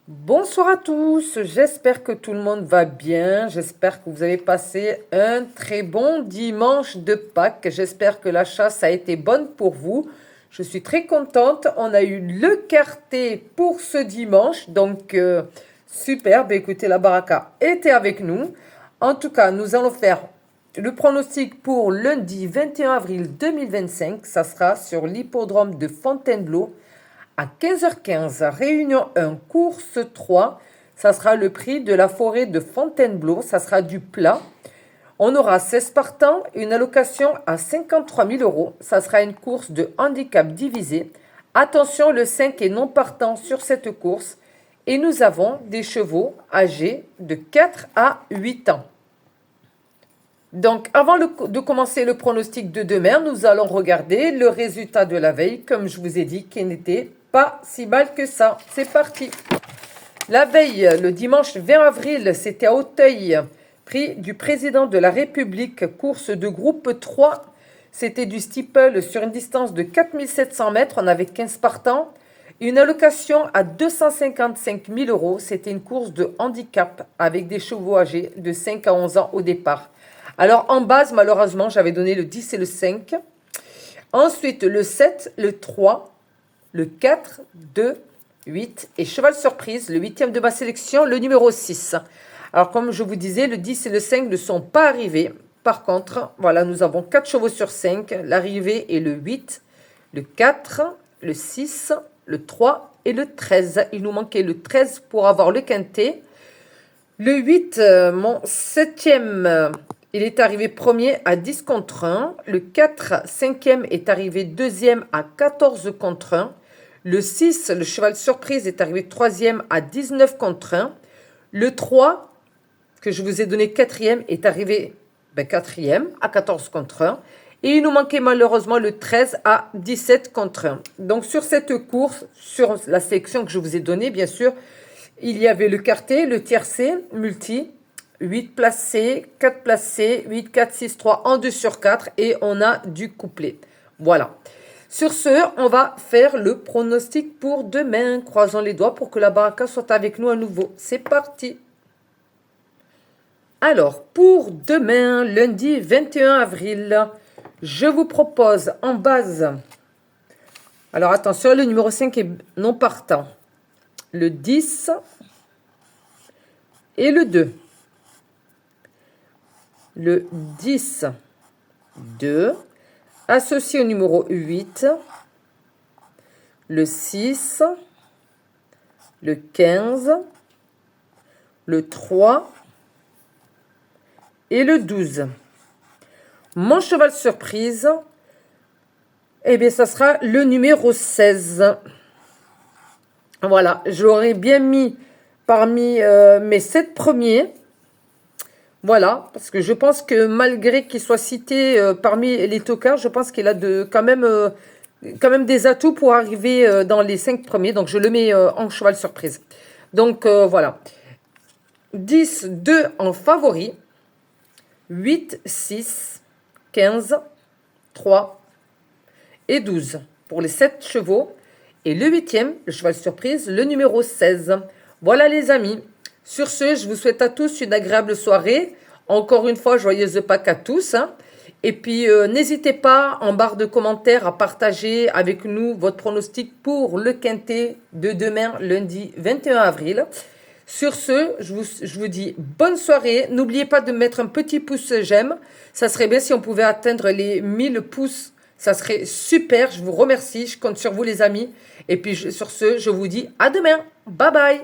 Bonsoir à tous, j'espère que tout le monde va bien, j'espère que vous avez passé un très bon dimanche de Pâques, j'espère que la chasse a été bonne pour vous. Je suis très contente, on a eu le quartier pour ce dimanche, donc super, écoutez, la baraka était avec nous. En tout cas, nous allons faire le pronostic pour lundi 21 avril 2025, ça sera sur l'hippodrome de Fontainebleau. À 15h15, réunion 1, course 3, ça sera le prix de la forêt de Fontainebleau, ça sera du plat. On aura 16 partants, une allocation à 53 000 euros, ça sera une course de handicap divisé. Attention, le 5 est non partant sur cette course et nous avons des chevaux âgés de 4 à 8 ans. Donc, avant de commencer le pronostic de demain, nous allons regarder le résultat de la veille, comme je vous ai dit, qui n'était pas si mal que ça. C'est parti. La veille, le dimanche 20 avril, c'était à Auteuil, prix du président de la République, course de groupe 3. C'était du steeple sur une distance de 4700 mètres, on avait 15 partants. Une allocation à 255 000 euros, c'était une course de handicap avec des chevaux âgés de 5 à 11 ans au départ. Alors en base, malheureusement, j'avais donné le 10 et le 5. Ensuite, le 7, le 3, le 4, 2, 8 et cheval surprise, le 8e de ma sélection, le numéro 6. Alors comme je vous disais, le 10 et le 5 ne sont pas arrivés. Par contre, voilà, nous avons 4 chevaux sur 5. L'arrivée est le 8, le 4, le 6, le 3 et le 13. Il nous manquait le 13 pour avoir le quintet. Le 8, mon 7e, il est arrivé premier à 10 contre 1. Le 4, 5e, est arrivé deuxième à 14 contre 1. Le 6, le cheval surprise, est arrivé troisième à 19 contre 1. Le 3, que je vous ai donné quatrième, est arrivé quatrième à 14 contre 1. Et il nous manquait malheureusement le 13 à 17 contre 1. Donc sur cette course, sur la sélection que je vous ai donnée, bien sûr, il y avait le quartet, le tiercé, multi, 8 placés, 4 placés, 8, 4, 6, 3, en 2 sur 4 et on a du couplet. Voilà. Sur ce, on va faire le pronostic pour demain. Croisons les doigts pour que la baraka soit avec nous à nouveau. C'est parti. Alors, pour demain, lundi 21 avril, je vous propose en base. Alors attention, le numéro 5 est non partant. Le 10 et le 2. Le 10, 2, associé au numéro 8, le 6, le 15, le 3 et le 12. Mon cheval surprise, eh bien, ça sera le numéro 16. Voilà, j'aurais bien mis parmi mes 7 premiers. Voilà, parce que je pense que malgré qu'il soit cité parmi les tocards, je pense qu'il a quand même des atouts pour arriver dans les 5 premiers. Donc, je le mets en cheval surprise. Donc, voilà. 10, 2 en favori. 8, 6, 15, 3 et 12 pour les 7 chevaux. Et le 8e, le cheval surprise, le numéro 16. Voilà les amis. Sur ce, je vous souhaite à tous une agréable soirée. Encore une fois, joyeuse Pâques à tous. Et puis, n'hésitez pas en barre de commentaires à partager avec nous votre pronostic pour le quintet de demain, lundi 21 avril. Sur ce, je vous dis bonne soirée. N'oubliez pas de mettre un petit pouce j'aime. Ça serait bien si on pouvait atteindre les 1000 pouces. Ça serait super. Je vous remercie. Je compte sur vous les amis. Et puis, sur ce, je vous dis à demain. Bye bye.